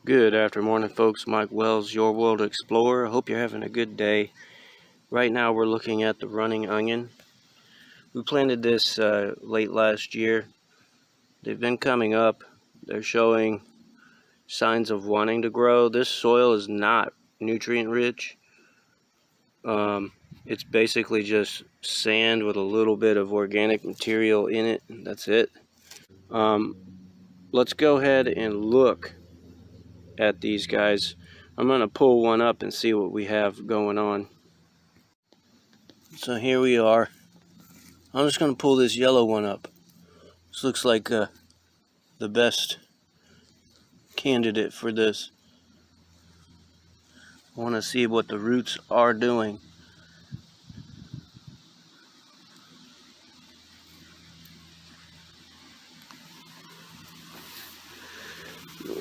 Good afternoon, folks. Mike Wells, Your World Explorer. Hope you're having a good day. Right now we're looking at the running onion. We planted this late last year. They've been coming up. They're showing signs of wanting to grow. This soil is not nutrient rich. It's basically just sand with a little bit of organic material in it. That's it. Let's go ahead and look at these guys. I'm going to pull one up and see what we have going on. So here we are. I'm just going to pull this yellow one up. This looks like the best candidate for this. I want to see what the roots are doing.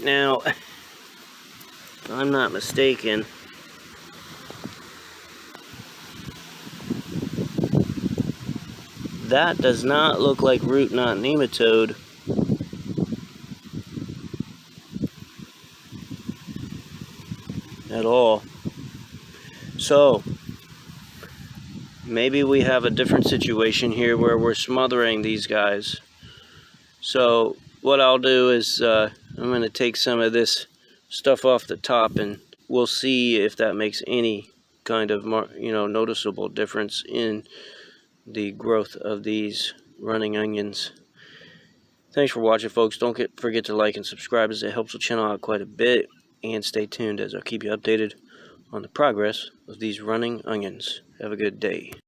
Now, if I'm not mistaken, that does not look like root knot nematode. At all. So, maybe we have a different situation here where we're smothering these guys. So, what I'll do is I'm going to take some of this stuff off the top and we'll see if that makes any kind of noticeable difference in the growth of these running onions. Thanks for watching, folks. Don't forget to like and subscribe, as it helps the channel out quite a bit. And stay tuned as I'll keep you updated on the progress of these running onions. Have a good day.